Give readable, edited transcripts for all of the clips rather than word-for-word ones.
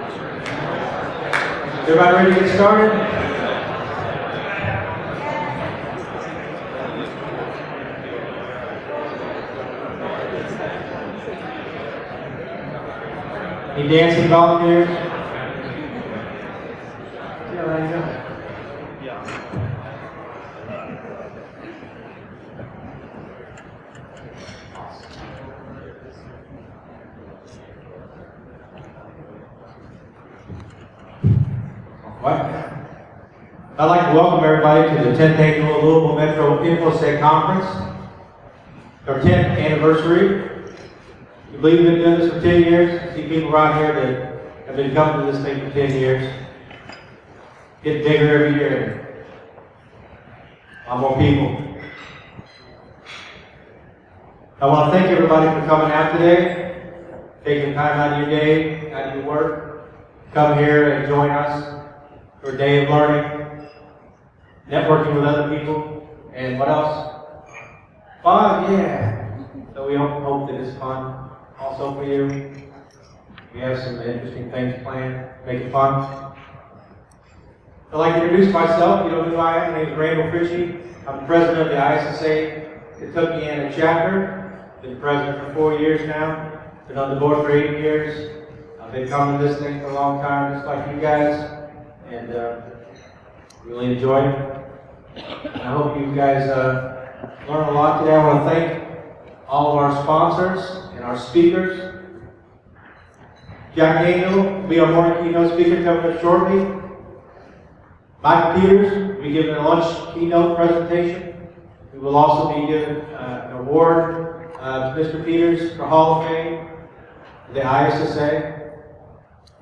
Is everybody ready to get started? Any dancing volunteers? I'd like to welcome everybody to the 10th Annual Louisville Metro InfoSec Conference, our 10th anniversary. We believe we've been doing this for 10 years. I see people around here that have been coming to this thing for 10 years. Get bigger every year. A lot more people. I want to thank everybody for coming out today, taking time out of your day, out of your work, come here and join us for a day of learning, networking with other people, and what else? Fun, yeah. So we hope that it's fun also for you. We have some interesting things planned, make it fun. I'd like to introduce myself. You know who I am. My name is Randall Fritchie. I'm the president of the ISSA Kentucky Chapter. Been president for 4 years now. Been on the board for 8 years. I've been coming to this thing for a long time, just like you guys, and really enjoy it. I hope you guys learn a lot today. I want to thank all of our sponsors and our speakers. Jack Daniel will be our morning keynote speaker coming up shortly. Michael Peters will be giving a lunch keynote presentation. We will also be giving an award to Mr. Peters for Hall of Fame, the ISSA,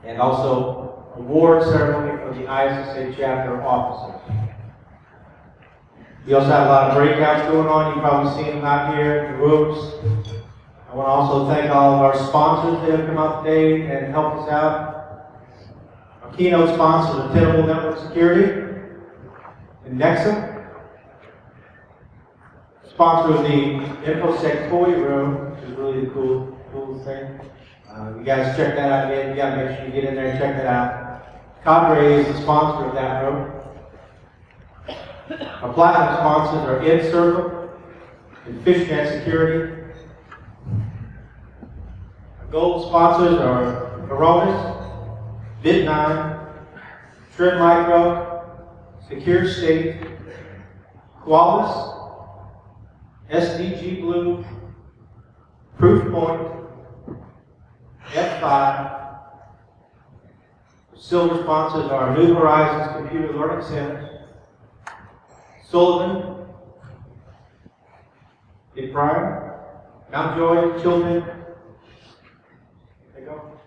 and also award ceremony for the ISSA chapter officers. We also have a lot of breakouts going on. You've probably seen them out here in the rooms. I want to also thank all of our sponsors that have come out today and helped us out. Our keynote sponsors are Tenable Network Security and Nexum. Sponsor of the InfoSec Toy Room, which is really the cool thing. You guys check that out again. You got to make sure you get in there and check that out. Cadre is the sponsor of that room. Our platinum sponsors are InCircle and Fishnet Security. Our gold sponsors are Varonis, Bit9, Trim Micro, Secure State, Qualys, SDG Blue, Proofpoint, F5. Silver sponsors are New Horizons Computer Learning Center, Sullivan, Big Prime, Mount Joy, Children. There you go.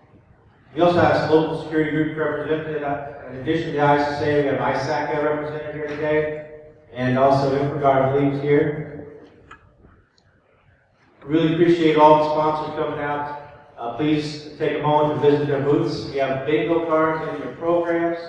We also have some local security groups represented. In addition to the ISSA, we have ISAC represented here today, and also InfoGuard believes here. Really appreciate all the sponsors coming out. Please take a moment to visit their booths. You have bingo cards in your programs.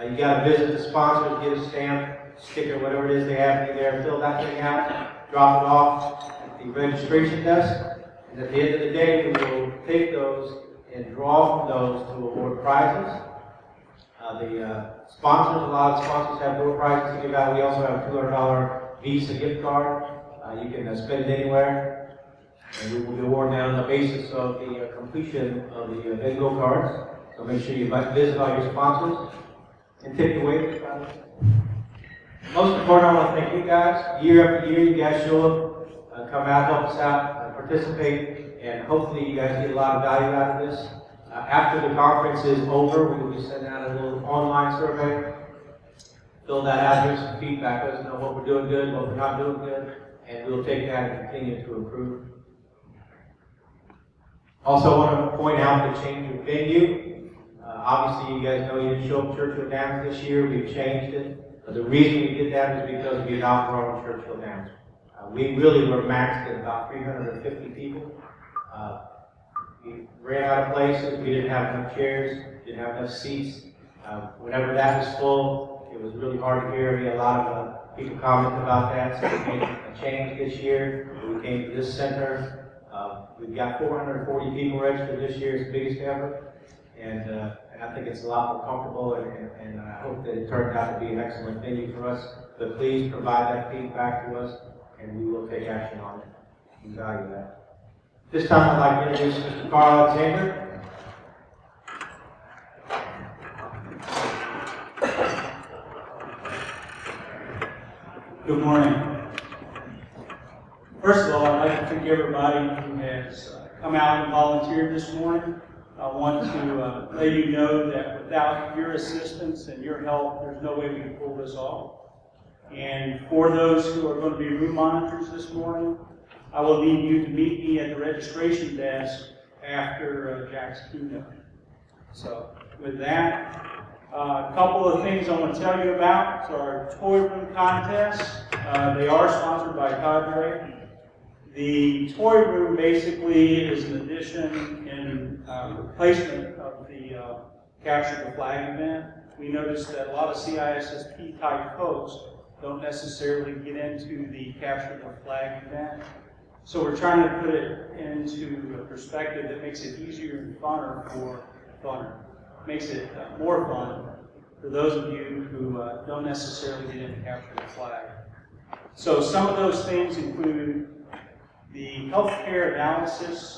You got to visit the sponsors, get a stamp, sticker, whatever it is they have in there. Fill that thing out, drop it off at the registration desk. And at the end of the day, we will take those and draw from those to award prizes. The sponsors, a lot of sponsors have door prizes to give out. We also have a $200 Visa gift card. You can spend it anywhere. And we will be awarding that on the basis of the completion of the bingo cards. So make sure you visit all your sponsors and tip the waiters. Most important, I want to thank you guys. Year after year, you guys show up, come out, help us out, participate, and hopefully you guys get a lot of value out of this. After the conference is over, we will be sending out a little online survey. Fill that out, give some feedback, let us know what we're doing good, what we're not doing good, and we'll take that and continue to improve. Also, I want to point out the change of venue. Obviously, you guys know you didn't show up Churchill Downs this year. We've changed it. But the reason we did that is because we outgrown Churchill Downs. We really were maxed at about 350 people. We ran out of places. We didn't have enough chairs. Didn't have enough seats. Whenever that was full, it was really hard to hear. We had a lot of people comment about that. So we made a change this year. We came to this center. We've got 440 people registered this year. It's the biggest ever. And I think it's a lot more comfortable, and I hope that it turns out to be an excellent venue for us. But please provide that feedback to us, and we will take action on it. We value that. This time I'd like to introduce Mr. Carl Alexander. Good morning. First of all, I'd like to thank everybody who has come out and volunteered this morning. I want to let you know that without your assistance and your help, there's no way we can pull this off. And for those who are going to be room monitors this morning, I will need you to meet me at the registration desk after Jack's keynote. So with that, a couple of things I want to tell you about. So our toy room contests, they are sponsored by Cadre. The toy room basically is an addition and replacement of the Capture the Flag event. We noticed that a lot of CISSP type folks don't necessarily get into the Capture the Flag event. So we're trying to put it into a perspective that makes it easier and makes it more fun for those of you who don't necessarily get into Capture the Flag. So some of those things include the healthcare analysis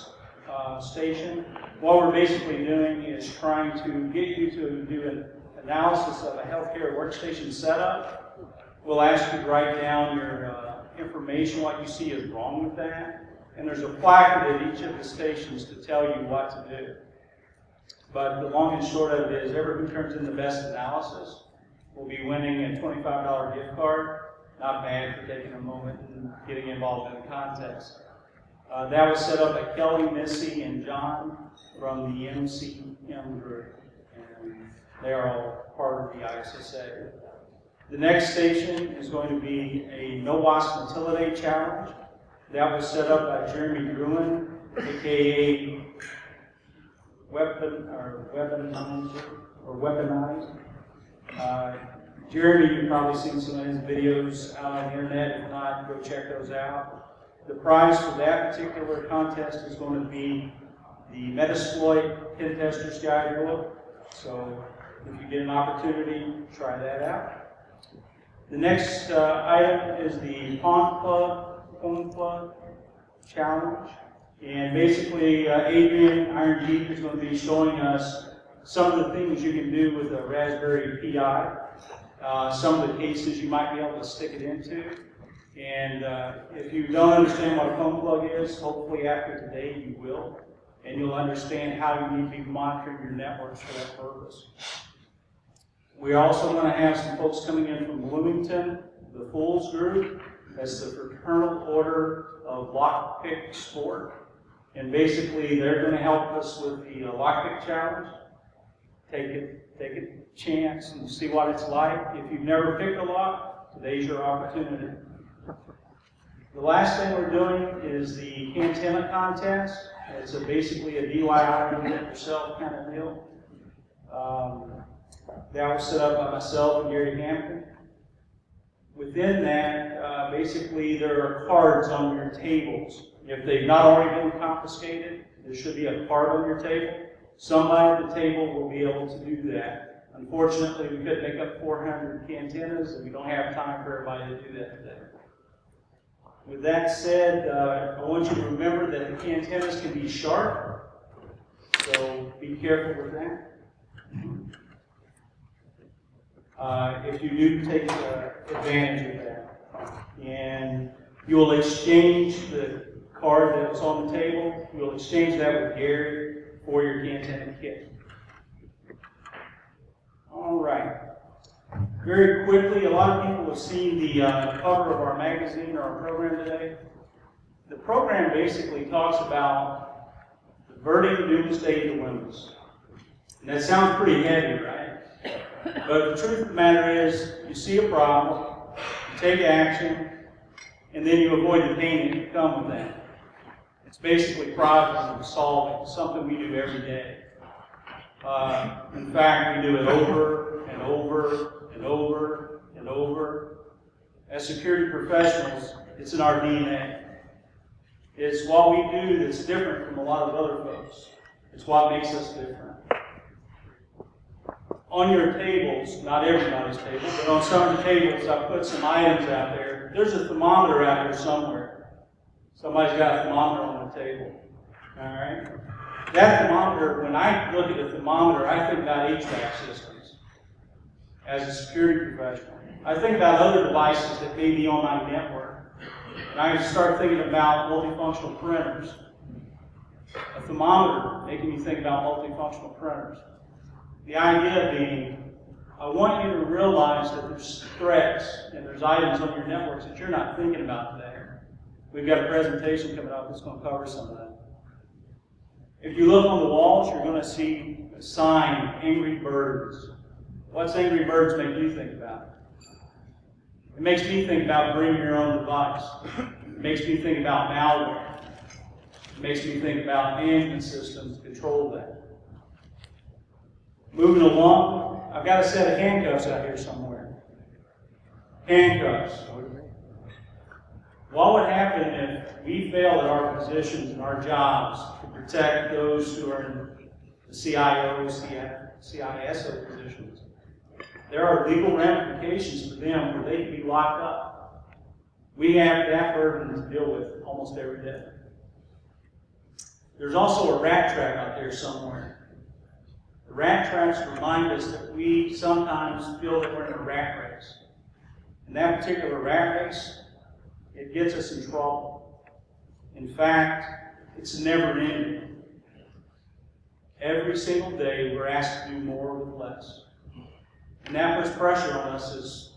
station. What we're basically doing is trying to get you to do an analysis of a healthcare workstation setup. We'll ask you to write down your information, what you see is wrong with that. And there's a placard at each of the stations to tell you what to do. But the long and short of it is, everyone who turns in the best analysis will be winning a $25 gift card. Not bad for taking a moment and getting involved in the contest. That was set up by Kelly, Missy, and John from the MCM group. And they are all part of the ISSA. The next station is going to be a No Wasp Intimidate Challenge. That was set up by Jeremy Gruen, aka Weaponized. Jeremy, you've probably seen some of his videos out on the internet. If not, go check those out. The prize for that particular contest is going to be the Metasploit Pen Tester's Guide book. So if you get an opportunity, try that out. The next item is the Phone Plug Challenge. And basically, Adrian Iron Geek is going to be showing us some of the things you can do with a Raspberry Pi. Some of the cases you might be able to stick it into. And if you don't understand what a phone plug is, hopefully after today you will. And you'll understand how you need to be monitoring your networks for that purpose. We're also going to have some folks coming in from Bloomington, the Fools group. That's the Fraternal Order of Lockpick Sport. And basically they're going to help us with the Lockpick Challenge. Take a chance and see what it's like. If you've never picked a lock, today's your opportunity. The last thing we're doing is the Cantina contest. It's basically a DIY do it yourself kind of deal. That was set up by myself and Gary Hampton. Within that, basically there are cards on your tables. If they've not already been confiscated, there should be a card on your table. Somebody at the table will be able to do that. Unfortunately, we couldn't make up 400 cantinas, and we don't have time for everybody to do that today. With that said, I want you to remember that the cantinas can be sharp, so be careful with that. If you do take advantage of that. And you will exchange the card that was on the table, you will exchange that with Gary for your cantina kit. All right. Very quickly, a lot of people have seen the cover of our magazine or our program today. The program basically talks about averting doomsday dilemmas. And that sounds pretty heavy, right? But the truth of the matter is, you see a problem, you take action, and then you avoid the pain that can come with that. It's basically problem solving, something we do every day. In fact, we do it over and over and over and over. As security professionals, it's in our DNA. It's what we do that's different from a lot of other folks. It's what makes us different. on your tables, not everybody's table, but on some of the tables, I've put some items out there. There's a thermometer out here somewhere. Somebody's got a thermometer on the table. All right? That thermometer, when I look at a thermometer, I think about HVAC systems as a security professional. I think about other devices that may be on my network. And I start thinking about multifunctional printers. A thermometer making me think about multifunctional printers. The idea being, I want you to realize that there's threats and there's items on your networks that you're not thinking about today. We've got a presentation coming up that's going to cover some of that. If you look on the walls, you're going to see a sign, Angry Birds. What's Angry Birds make you think about? It makes me think about bring your own device. It makes me think about malware. It makes me think about management systems to control that. Moving along, I've got a set of handcuffs out here somewhere. Handcuffs. What would happen if we failed at our positions and our jobs to protect those who are in the CIO, CISO positions? There are legal ramifications for them where they can be locked up. We have that burden to deal with almost every day. There's also a rat trap out there somewhere. The rat traps remind us that we sometimes feel that we're in a rat race. In that particular rat race, it gets us in trouble. In fact, it's never ending. Every single day, we're asked to do more with less. And that puts pressure on us as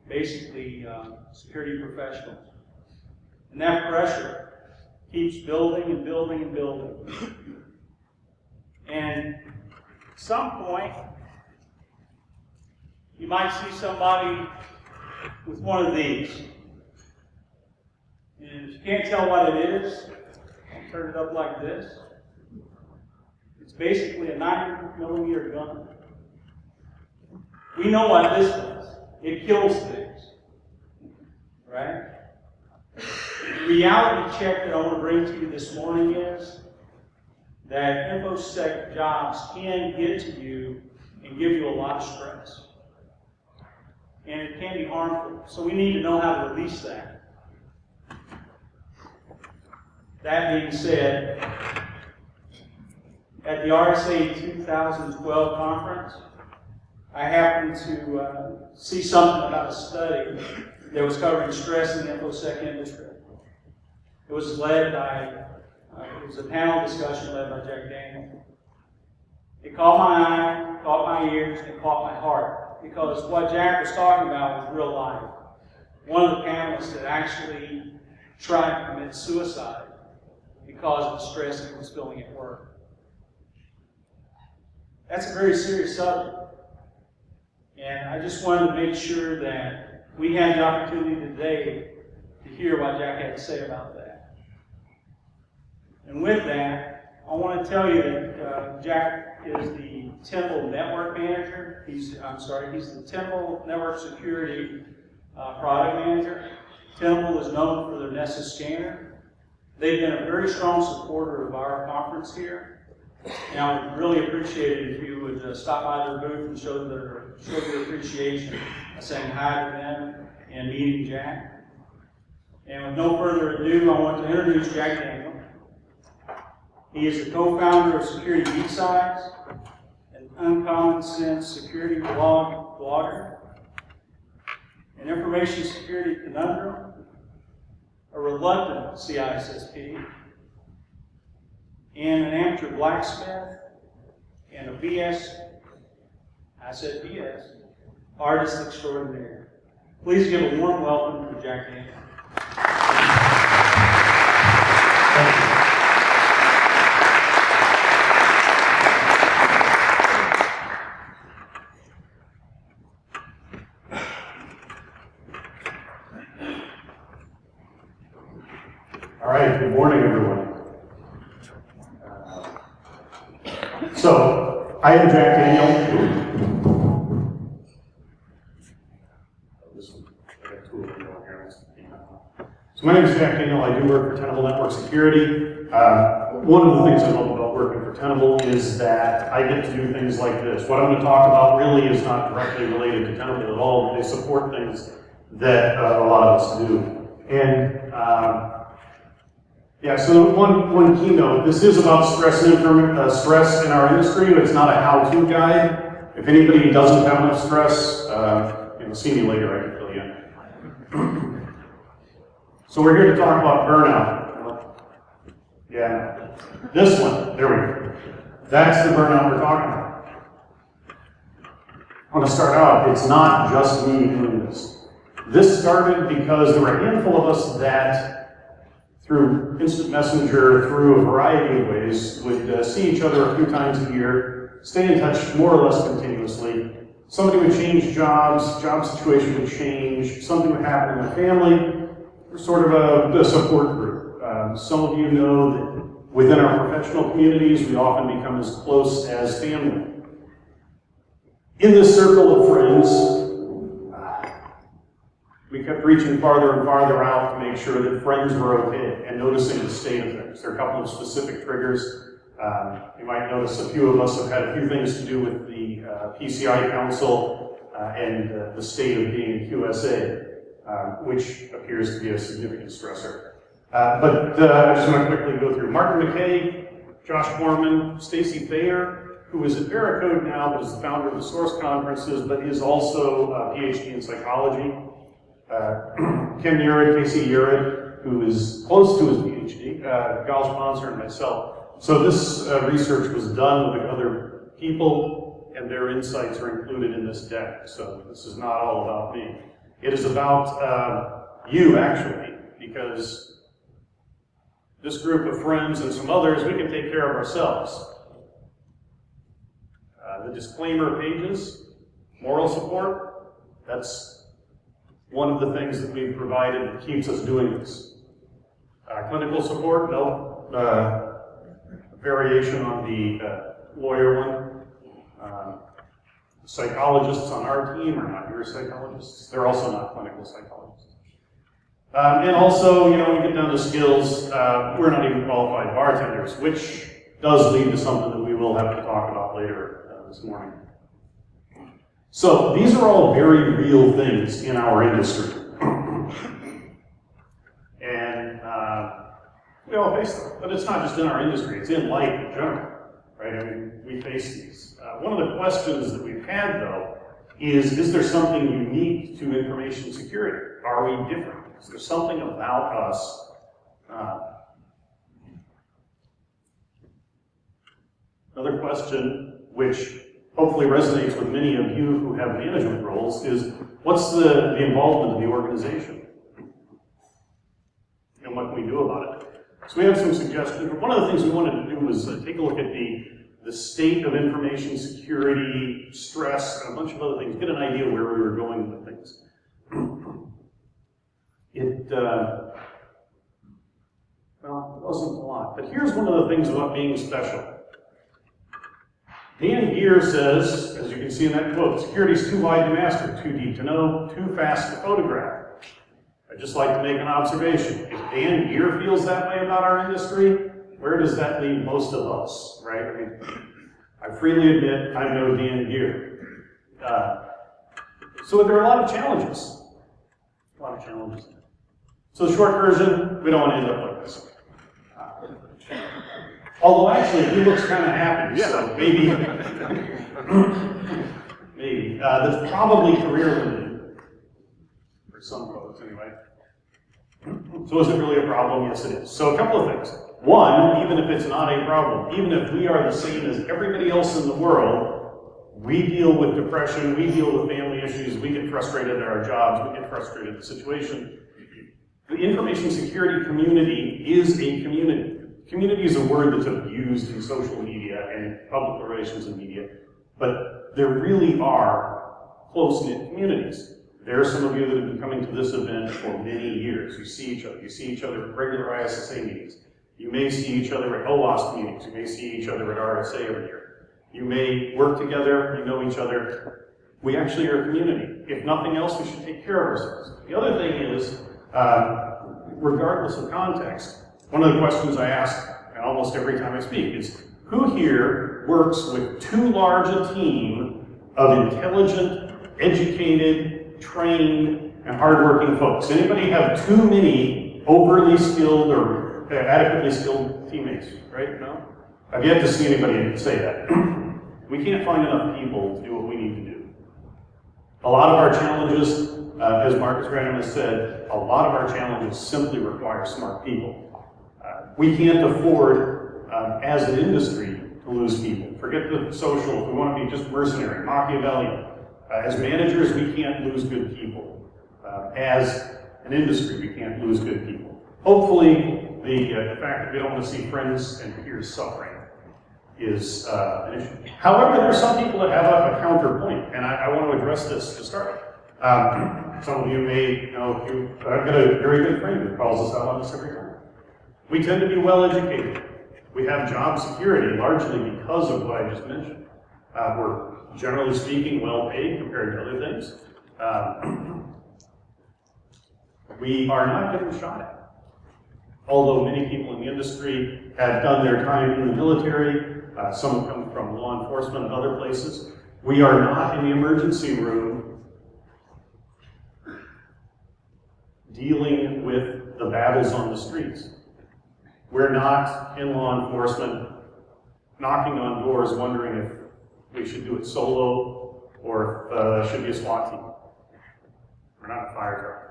basically security professionals. And that pressure keeps building and building and building. And at some point, you might see somebody with one of these. And if you can't tell what it is, I'll turn it up like this. It's basically a 9mm gun. We know what this does. It kills things. Right? The reality check that I want to bring to you this morning is that InfoSec jobs can get to you and give you a lot of stress. And it can be harmful. So we need to know how to release that. That being said, at the RSA 2012 conference, I happened to see something about a study that was covering stress in the InfoSec industry. It was led by, it was a panel discussion led by Jack Daniel. It caught my eye, caught my ears, and caught my heart, because what Jack was talking about was real life. One of the panelists had actually tried to commit suicide because of the stress he was feeling at work. That's a very serious subject. And I just wanted to make sure that we had the opportunity today to hear what Jack had to say about that. And with that, I want to tell you that Jack is the Tenable Network Manager. He's the Tenable Network Security Product Manager. Tenable is known for their Nessus scanner. They've been a very strong supporter of our conference here. And I would really appreciate it if you would stop by their booth and show their appreciation by saying hi to them and meeting Jack. And with no further ado, I want to introduce Jack Daniel. He is the co-founder of Security B-Sides, an uncommon sense security blogger, an information security conundrum, a reluctant CISSP, and an amateur blacksmith, and a BS, artist extraordinaire. Please give a warm welcome to Jack Daniel. Thank you. All right, good morning, everyone. So, I am Jack Daniel. So my name is Jack Daniel. I do work for Tenable Network Security. One of the things I love about working for Tenable is that I get to do things like this. What I'm going to talk about really is not directly related to Tenable at all. They support things that a lot of us do. And yeah, so one keynote. This is about stress in our industry, but it's not a how-to guide. If anybody doesn't have enough stress, see me later, I can fill you in. So we're here to talk about burnout. Yeah, this one, there we go. That's the burnout we're talking about. I want to start out, it's not just me doing this. This started because there were a handful of us that, through instant messenger, through a variety of ways, would see each other a few times a year, stay in touch more or less continuously. Somebody would change jobs, job situation would change, something would happen in the family. We're sort of a support group. Some of you know that within our professional communities, we often become as close as family. In this circle of friends, we kept reaching farther and farther out to make sure that friends were okay and noticing the state of things. There are a couple of specific triggers. You might notice a few of us have had a few things to do with the PCI Council and the state of being a QSA, which appears to be a significant stressor. But I just want to quickly go through Martin McKay, Josh Corman, Stacy Thayer, who is at Veracode now, but is the founder of the Source Conferences, but is also a PhD in psychology. Ken Urid, Casey Urid, who is close to his PhD, Gal Sponsor, and myself. So this research was done with other people, and their insights are included in this deck. So this is not all about me. It is about you, actually, because this group of friends and some others, we can take care of ourselves. The disclaimer pages, moral support, that's one of the things that we've provided that keeps us doing this. Clinical support, no. Variation on the lawyer one. Psychologists on our team are not your psychologists. They're also not clinical psychologists. And also, when we get down to skills, we're not even qualified bartenders, which does lead to something that we will have to talk about later this morning. So these are all very real things in our industry. And we all face them, but it's not just in our industry, it's in life in general, right? I mean, we face these. One of the questions that we've had, though, is there something unique to information security? Are we different? Is there something about us? Another question, which hopefully resonates with many of you who have management roles, is what's the involvement of the organization? And what can we do about it? So we have some suggestions. One of the things we wanted to do was take a look at the state of information security, stress, and a bunch of other things, get an idea where we were going with things. Well, it wasn't a lot, but here's one of the things about being special. Dan Geer says, as you can see in that quote, security is too wide to master, too deep to know, too fast to photograph. I'd just like to make an observation. If Dan Geer feels that way about our industry, where does that leave most of us, right? I mean, I freely admit I'm no Dan Geer. So there are a lot of challenges. A lot of challenges. So the short version, we don't want to end up like this. Although actually, he looks kind of happy, so maybe, maybe. That's probably career limited, for some folks anyway. So is it really a problem? Yes, it is. So a couple of things. One, even if it's not a problem, even if we are the same as everybody else in the world, we deal with depression, we deal with family issues, we get frustrated at our jobs, we get frustrated at the situation. The information security community is a community. Community is a word that's abused in social media and public relations and media, but there really are close-knit communities. There are some of you that have been coming to this event for many years. You see each other. You see each other at regular ISSA meetings. You may see each other at OWASP meetings. You may see each other at RSA every year. You may work together. You know each other. We actually are a community. If nothing else, we should take care of ourselves. The other thing is, regardless of context, one of the questions I ask almost every time I speak is, Who here works with too large a team of intelligent, educated, trained, and hardworking folks? Anybody have too many overly skilled or adequately skilled teammates, right? No? I've yet to see anybody say that. We can't find enough people to do what we need to do. A lot of our challenges, as Marcus Random has said, a lot of our challenges simply require smart people. We can't afford, as an industry, to lose people. Forget the social, if we want to be just mercenary, Machiavellian. As managers, we can't lose good people. As an industry, we can't lose good people. Hopefully, the fact that we don't want to see friends and peers suffering is an issue. However, there are some people that have a counterpoint, and I want to address this to start. Some of you may know, I've got a very good friend who calls us out on this every time. We tend to be well educated. We have job security largely because of what I just mentioned. We're generally speaking well paid compared to other things. We are not getting shot at. Although many people in the industry have done their time in the military, some have come from law enforcement and other places. We are not in the emergency room dealing with the battles on the streets. We're not in law enforcement knocking on doors wondering if we should do it solo or if it should be a SWAT team. We're not a fire truck.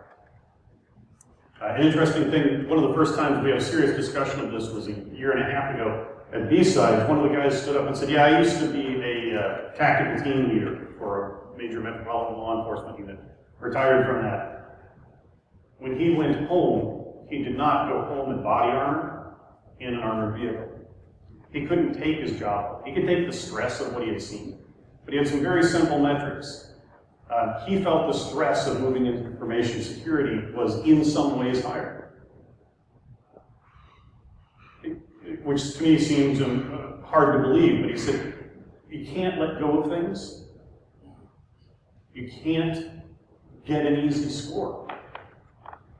An interesting thing, one of the first times we had a serious discussion of this was a year and a half ago at B-Sides. One of the guys stood up and said, yeah, I used to be a tactical team leader for a major metropolitan law enforcement unit. Retired from that. When he went home, he did not go home in body armor in an armored vehicle. He couldn't take his job. He could take the stress of what he had seen. But he had some very simple metrics. He felt the stress of moving into information security was in some ways higher. Which to me seems hard to believe, but he said, you can't let go of things. You can't get an easy score.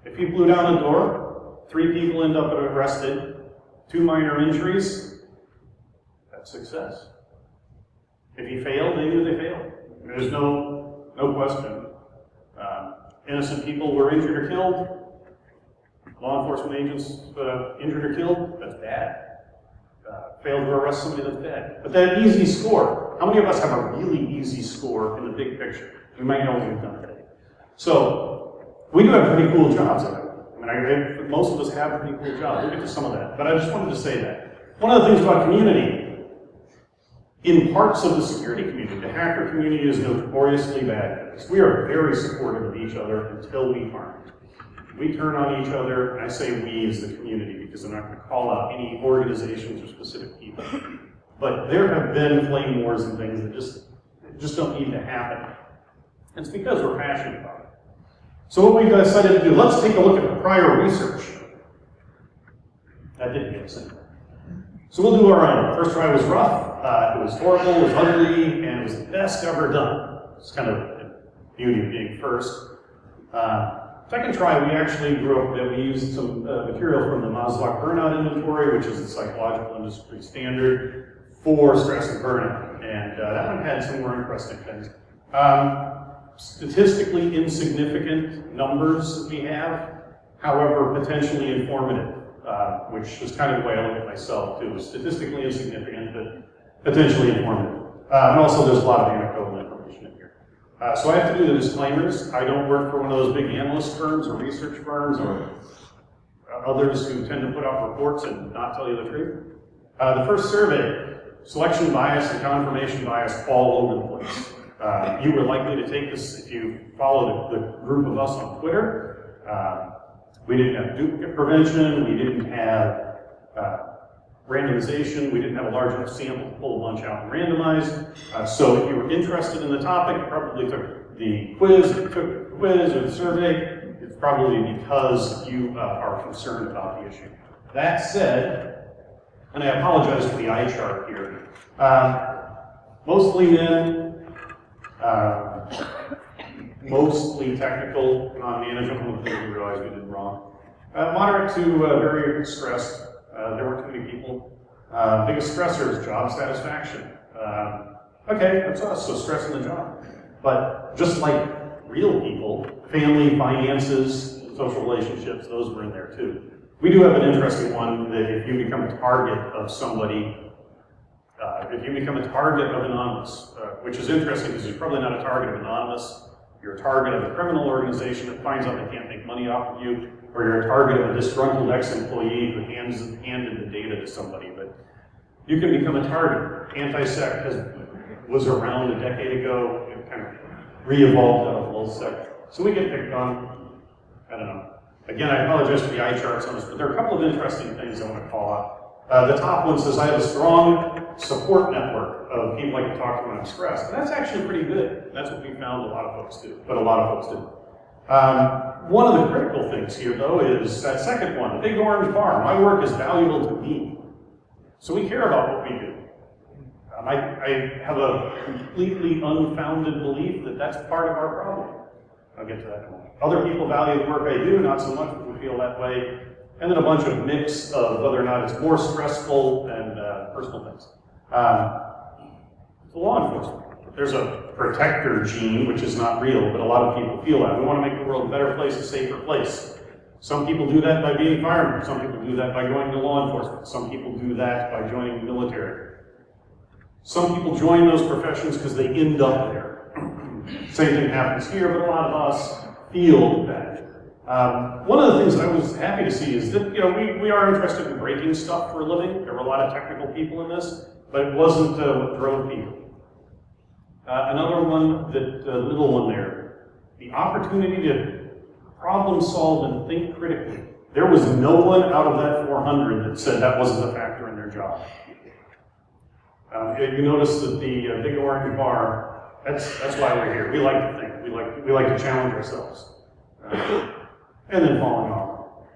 If you blew down a door, 3 people end up arrested, 2 minor injuries, that's success. If you failed, they knew they failed. There's no question. Innocent people were injured or killed. Law enforcement agents injured or killed, that's bad. Failed to arrest somebody, that's bad. But that easy score, how many of us have a really easy score in the big picture? We might know what we've done today. So, we do have pretty cool jobs. Most of us have pretty cool jobs. We'll get to some of that. But I just wanted to say that. One of the things about community, in parts of the security community, the hacker community is notoriously bad. We are very supportive of each other until we aren't. We turn on each other, and I say we as the community because I'm not going to call out any organizations or specific people. But there have been flame wars and things that just don't need to happen. And it's because we're passionate about it. So what we decided to do, let's take a look at the prior research. That didn't get us anywhere. So we'll do our own. First try was rough, it was horrible, it was ugly, and it was the best ever done. It's kind of the beauty of being first. Second try, we actually we used some material from the Maslach burnout inventory, which is the psychological industry standard for stress and burnout. And that one had some more interesting things. Statistically insignificant numbers that we have, however, potentially informative. Which is kind of the way I look at myself too. Statistically insignificant, but potentially informative. And also there's a lot of anecdotal information in here. So I have to do the disclaimers. I don't work for one of those big analyst firms or research firms or others who tend to put out reports and not tell you the truth. The first survey, selection bias and confirmation bias all over the place. You were likely to take this if you followed the group of us on Twitter. We didn't have duplicate prevention, we didn't have randomization, we didn't have a large enough sample to pull a bunch out and randomize. So if you were interested in the topic, you probably took the quiz, or the survey, it's probably because you are concerned about the issue. That said, and I apologize for the eye chart here, mostly men, mostly technical, non-management, we realized we did wrong. Moderate to very stressed. There weren't too many people. Biggest stressors, job satisfaction. Okay, that's us, so stress in the job. But just like real people, family, finances, social relationships, those were in there too. We do have an interesting one that if you become a target of somebody, if you become a target of anonymous, which is interesting because you're probably not a target of anonymous, you're a target of a criminal organization that finds out they can't make money off of you, or you're a target of a disgruntled ex-employee who handed the data to somebody. But you can become a target. InfoSec was around a decade ago. It kind of re-evolved out of LulzSec. So we get picked on. I don't know. Again, I apologize for the eye charts on this, but there are a couple of interesting things I want to call out. The top one says, I have a strong support network of people I can talk to when I'm stressed. And that's actually pretty good. That's what we found a lot of folks do, but a lot of folks do. One of the critical things here, though, is that second one, the big orange bar. My work is valuable to me. So we care about what we do. I have a completely unfounded belief that that's part of our problem. I'll get to that in a moment. Other people value the work I do, not so much, but we feel that way. And then a bunch of mix of whether or not it's more stressful than personal things. The law enforcement. There's a protector gene, which is not real, but a lot of people feel that. We want to make the world a better place, a safer place. Some people do that by being firemen. Some people do that by going to law enforcement. Some people do that by joining the military. Some people join those professions because they end up there. Same thing happens here, but a lot of us feel that. One of the things I was happy to see is that we are interested in breaking stuff for a living. There were a lot of technical people in this, but it wasn't what drove people. Another one, the little one there, the opportunity to problem solve and think critically. There was no one out of that 400 that said that wasn't a factor in their job. You notice that the big orange bar, that's why we're here. We like to think. We like to challenge ourselves. And then falling off.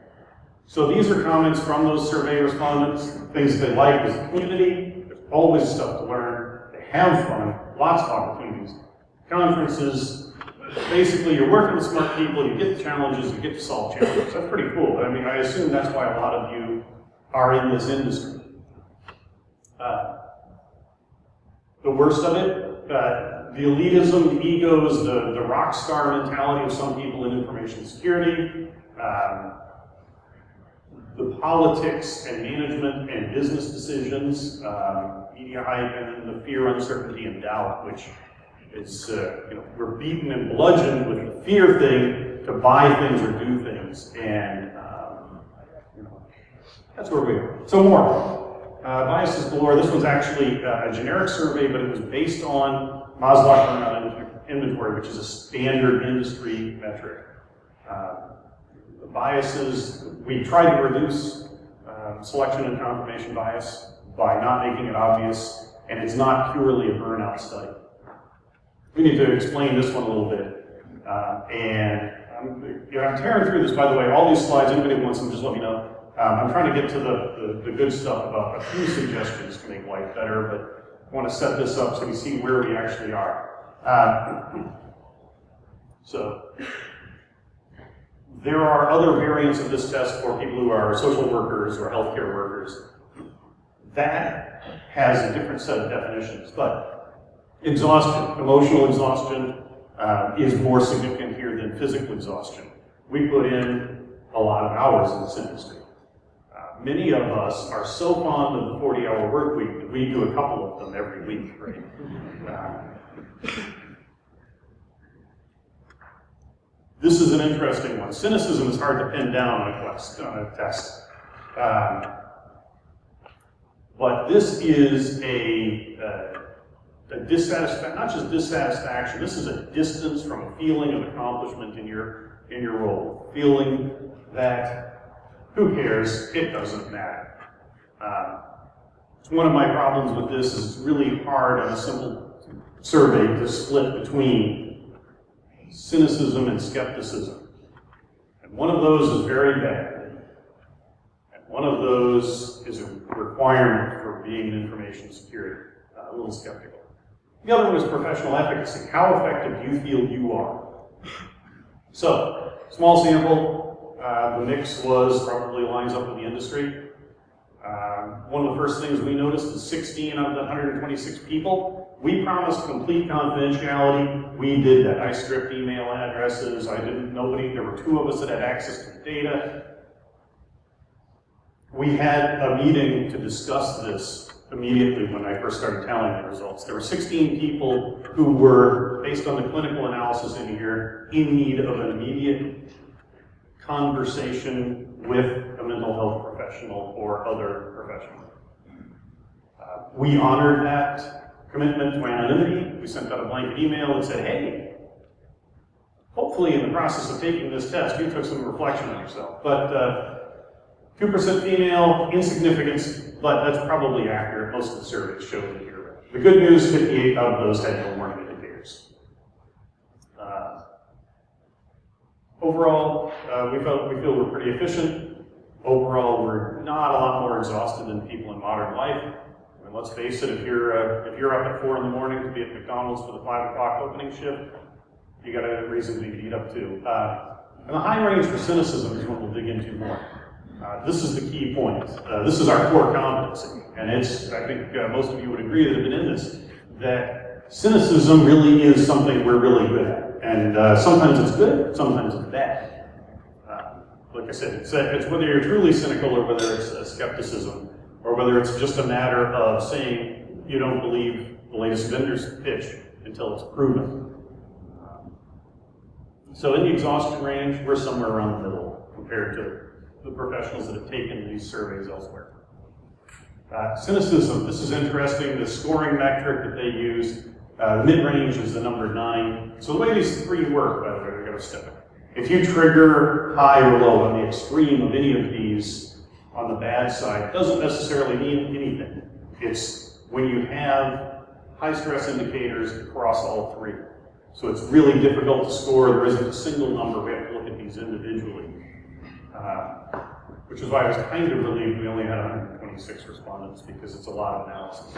So these are comments from those survey respondents. Things they like is the community. There's always stuff to learn. They have fun. Lots of opportunities. Conferences. Basically, you're working with smart people. You get the challenges. You get to solve challenges. That's pretty cool. I mean, I assume that's why a lot of you are in this industry. The worst of it, the elitism, the egos, the rock star mentality of some people in information security, the politics and management and business decisions, media hype, and then the fear, uncertainty, and doubt, which is, we're beaten and bludgeoned with the fear thing to buy things or do things, and that's where we are. So more. Biases galore. This one's actually a generic survey, but it was based on Maslach burnout inventory, which is a standard industry metric. The biases, we try to reduce selection and confirmation bias by not making it obvious, and it's not purely a burnout study. We need to explain this one a little bit. I'm tearing through this, by the way. All these slides, anybody wants them, just let me know. I'm trying to get to the good stuff about a few suggestions to make life better, but I want to set this up so we see where we actually are. So there are other variants of this test for people who are social workers or healthcare workers. That has a different set of definitions, but exhaustion, emotional exhaustion, is more significant here than physical exhaustion. We put in a lot of hours in this industry. Many of us are so fond of the 40-hour work week that we do a couple of them every week, right? This is an interesting one. Cynicism is hard to pin down on a test. But this is a dissatisfaction, not just dissatisfaction, this is a distance from a feeling of accomplishment in your role. Feeling that who cares? It doesn't matter. It's one of my problems with this is it's really hard on a simple survey to split between cynicism and skepticism. And one of those is very bad. And one of those is a requirement for being in information security. A little skeptical. The other one is professional efficacy. How effective do you feel you are? So, small sample. The mix was probably lines up with the industry. One of the first things we noticed is 16 out of the 126 people, we promised complete confidentiality. We did that. I stripped email addresses. There were 2 of us that had access to the data. We had a meeting to discuss this immediately when I first started telling the results. There were 16 people who were, based on the clinical analysis in here, in need of an immediate conversation with a mental health professional or other professional. We honored that commitment to anonymity. We sent out a blanket email and said, hey, hopefully in the process of taking this test, you took some reflection on yourself. But 2% female, insignificance, but that's probably accurate. Most of the surveys showed it here. The good news, 58 out of those had no warning indicators. Overall, we feel we're pretty efficient. Overall, we're not a lot more exhausted than people in modern life. I mean, let's face it, if you're up at 4 in the morning to be at McDonald's for the 5 o'clock opening shift, you got a reason to be beat up too. And the high range for cynicism is what we'll dig into more. This is the key point. This is our core competency, and I think most of you would agree that have been in this, that cynicism really is something we're really good at. And sometimes it's good, sometimes it's bad. Like I said, it's whether you're truly cynical or whether it's a skepticism, or whether it's just a matter of saying you don't believe the latest vendor's pitch until it's proven. So in the exhaustion range, we're somewhere around the middle compared to the professionals that have taken these surveys elsewhere. Cynicism, this is interesting, the scoring metric that they use, the mid-range is the number 9. So the way these 3 work, by the way, we're going to step it. If you trigger high or low on the extreme of any of these on the bad side, it doesn't necessarily mean anything. It's when you have high stress indicators across all 3. So it's really difficult to score. There isn't a single number. We have to look at these individually. Which is why I was kind of relieved we only had 126 respondents, because it's a lot of analysis.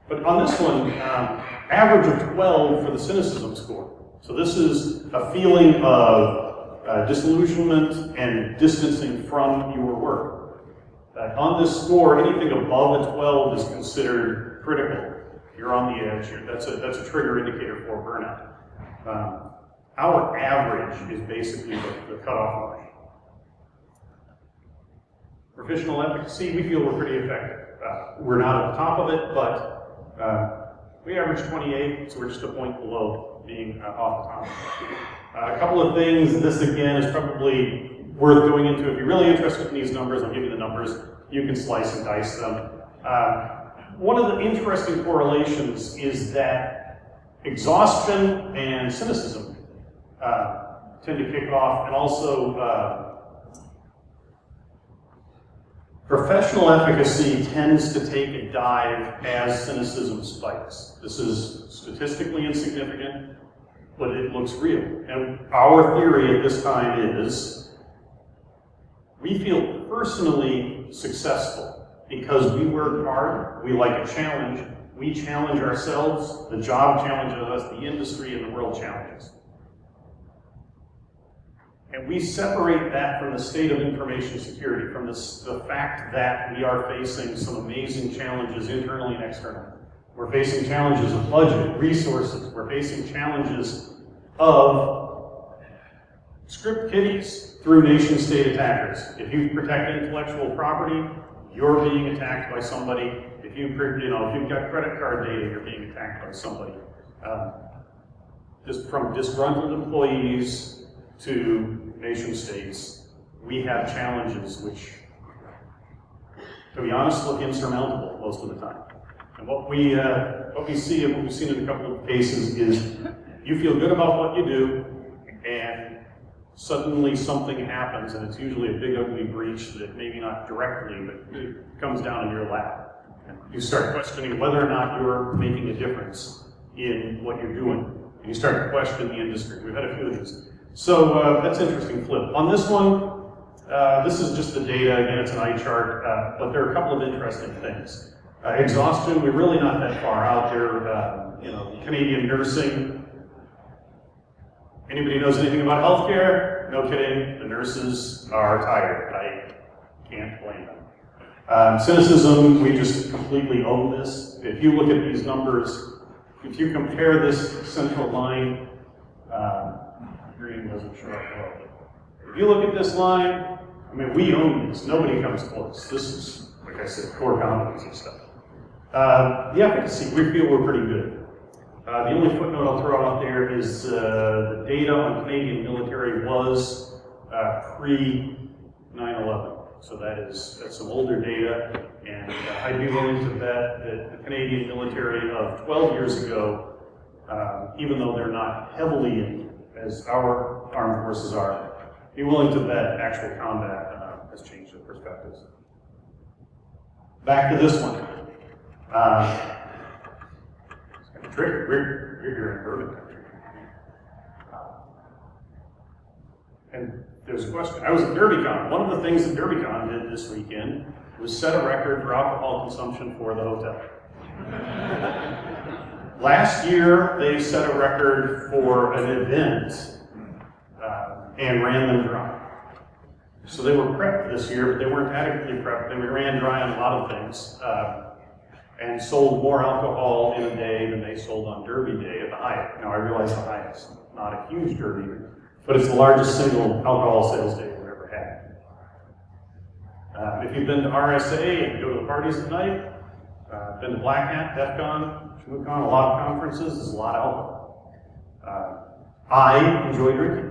But on this one, average of 12 for the cynicism score. So this is a feeling of disillusionment and distancing from your work. On this score, anything above a 12 is considered critical. You're on the edge. That's a trigger indicator for burnout. Our average is basically the cutoff line. Professional efficacy, we feel we're pretty effective. We're not at the top of it, but we average 28, so we're just a point below being off the top. A couple of things, this again is probably worth going into. If you're really interested in these numbers, I'll give you the numbers. You can slice and dice them. One of the interesting correlations is that exhaustion and cynicism tend to kick off, and also professional efficacy tends to take a dive as cynicism spikes. This is statistically insignificant, but it looks real. And our theory at this time is we feel personally successful because we work hard, we like a challenge, we challenge ourselves, the job challenges us, the industry and the world challenges. And we separate that from the state of information security, from the fact that we are facing some amazing challenges internally and externally. We're facing challenges of budget, resources. We're facing challenges of script kiddies through nation-state attackers. If you protect intellectual property, you're being attacked by somebody. If you've got credit card data, you're being attacked by somebody. Just from disgruntled employees to nation states, we have challenges which, to be honest, look insurmountable most of the time. And what we see, and what we've seen in a couple of cases, is you feel good about what you do, and suddenly something happens, and it's usually a big ugly breach that maybe not directly, but it comes down in your lap. And you start questioning whether or not you're making a difference in what you're doing. And you start to question the industry. We've had a few of these. So that's an interesting flip. On this one, this is just the data. Again, it's an eye chart, but there are a couple of interesting things. Exhaustion, we're really not that far out there. Canadian nursing. Anybody knows anything about healthcare? No kidding. The nurses are tired. I can't blame them. Cynicism, we just completely own this. If you look at these numbers, if you compare this central line, green doesn't show up well, but if you look at this line, I mean, we own this. Nobody comes close. This is, like I said, core competency stuff. The efficacy, we feel we're pretty good. The only footnote I'll throw out there is the data on Canadian military was pre-9/11. So that's some older data, and I'd be willing to bet that the Canadian military of 12 years ago, even though they're not heavily in as our armed forces are, be willing to bet actual combat has changed their perspectives. Back to this one. It's kind of tricky. We're here in Bourbon country. And there's a question. I was at DerbyCon. One of the things that DerbyCon did this weekend was set a record for alcohol consumption for the hotel. Last year, they set a record for an event and ran them dry. So they were prepped this year, but they weren't adequately prepped. They ran dry on a lot of things and sold more alcohol in a day than they sold on Derby Day at the Hyatt. Now, I realize the Hyatt's not a huge Derby, but it's the largest single alcohol sales day we've ever had. If you've been to RSA and go to the parties at night, been to Black Hat, DEF CON, ShmooCon, a lot of conferences, there's a lot of alcohol. I enjoy drinking.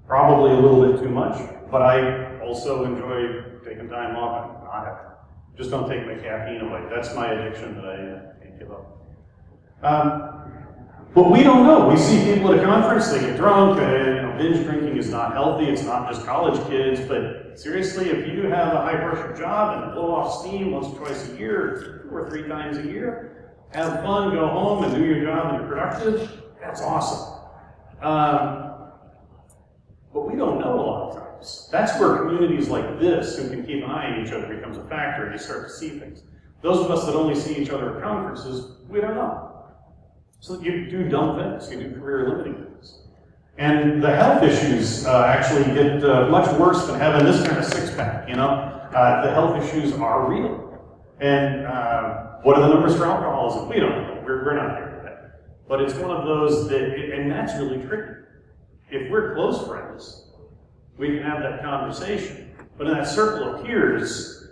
Probably a little bit too much, but I also enjoy taking time off and not having. Just don't take my caffeine away. That's my addiction that I can't give up. But we don't know. We see people at a conference, they get drunk, binge drinking is not healthy, it's not just college kids, but seriously, if you have a high pressure job and blow off steam once or twice a year, 2 or 3 times a year, have fun, go home and do your job and you're productive, that's awesome. But we don't know a lot of times. That's where communities like this, who can keep an eye on each other, becomes a factor and you start to see things. Those of us that only see each other at conferences, we don't know. So you do dumb things, you do career-limiting things. And the health issues actually get much worse than having this kind of six-pack, you know? The health issues are real. And what are the numbers for alcoholism? We don't know, we're not there yet. But it's one of those that, and that's really tricky. If we're close friends, we can have that conversation. But in that circle of peers,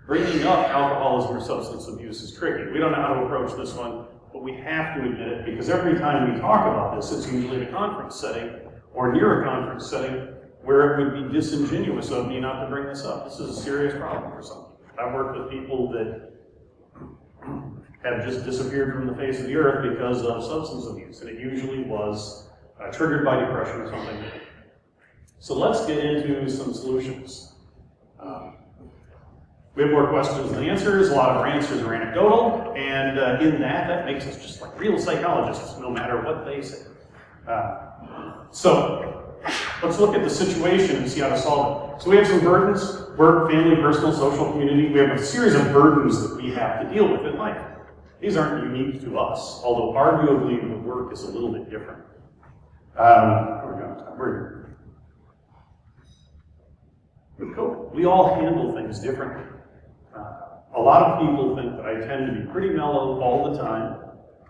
bringing up alcoholism or substance abuse is tricky. We don't know how to approach this one, but we have to admit it, because every time we talk about this, it's usually in a conference setting or near a conference setting where it would be disingenuous of me not to bring this up. This is a serious problem for some people. I've worked with people that have just disappeared from the face of the earth because of substance abuse, and it usually was triggered by depression or something. So let's get into some solutions. We have more questions than answers. A lot of our answers are anecdotal, and in that makes us just like real psychologists, no matter what they say. So let's look at the situation and see how to solve it. So we have some burdens: work, family, personal, social, community. We have a series of burdens that we have to deal with in life. These aren't unique to us, although arguably the work is a little bit different. We all handle things differently. A lot of people think that I tend to be pretty mellow all the time,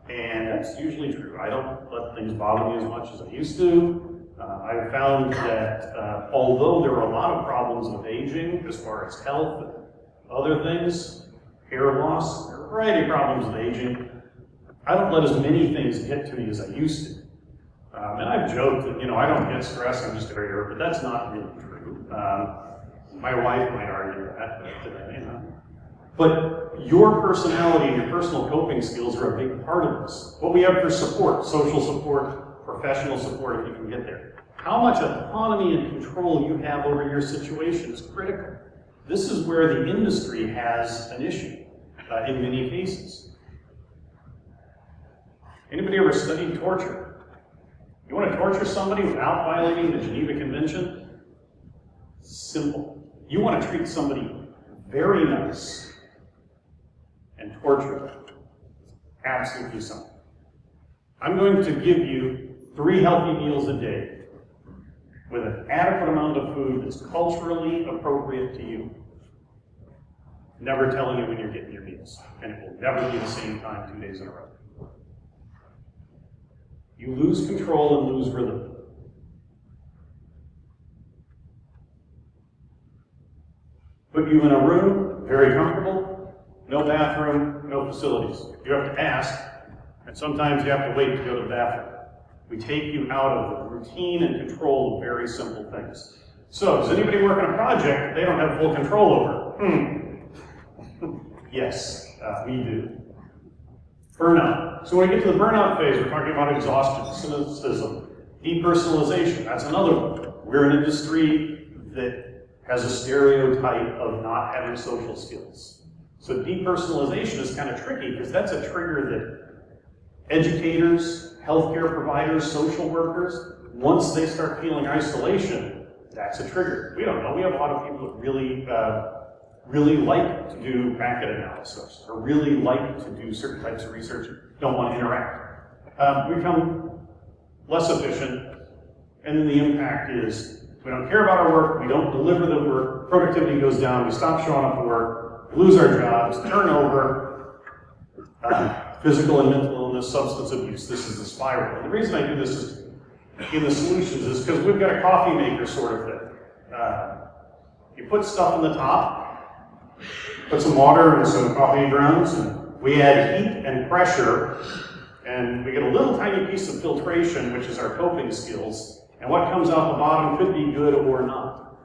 and that's usually true. I don't let things bother me as much as I used to. I've found that although there are a lot of problems with aging, as far as health and other things, hair loss, there are a variety of problems with aging, I don't let as many things get to me as I used to. And I've joked that, I don't get stressed, I'm just a caregiver, but that's not really true. My wife might argue that, but your personality and your personal coping skills are a big part of this. What we have for support, social support, professional support, if you can get there. How much autonomy and control you have over your situation is critical. This is where the industry has an issue in many cases. Anybody ever studied torture? You want to torture somebody without violating the Geneva Convention? Simple. You want to treat somebody very nice and torture them. Absolutely simple. I'm going to give you 3 healthy meals a day with an adequate amount of food that's culturally appropriate to you. never telling you when you're getting your meals, and it will never be the same time 2 days in a row. You lose control and lose rhythm. Put you in a room, very comfortable, no bathroom, no facilities. You have to ask, and sometimes you have to wait to go to the bathroom. We take you out of the routine and control of very simple things. So, does anybody work on a project they don't have full control over? Yes, we do. Burnout. So when we get to the burnout phase, we're talking about exhaustion, cynicism, depersonalization. That's another one. We're an industry that has a stereotype of not having social skills. So depersonalization is kind of tricky because that's a trigger that educators, healthcare providers, social workers, once they start feeling isolation, that's a trigger. We don't know. We have a lot of people that really like to do packet analysis or really like to do certain types of research, don't want to interact. We become less efficient, and then the impact is we don't care about our work, we don't deliver the work, productivity goes down, we stop showing up to work, we lose our jobs, turnover, physical and mental illness, substance abuse. This is the spiral. And the reason I do this is in the solutions is because we've got a coffee maker sort of thing. You put stuff in the top, put some water and some coffee grounds, and we add heat and pressure, and we get a little tiny piece of filtration, which is our coping skills, and what comes out the bottom could be good or not.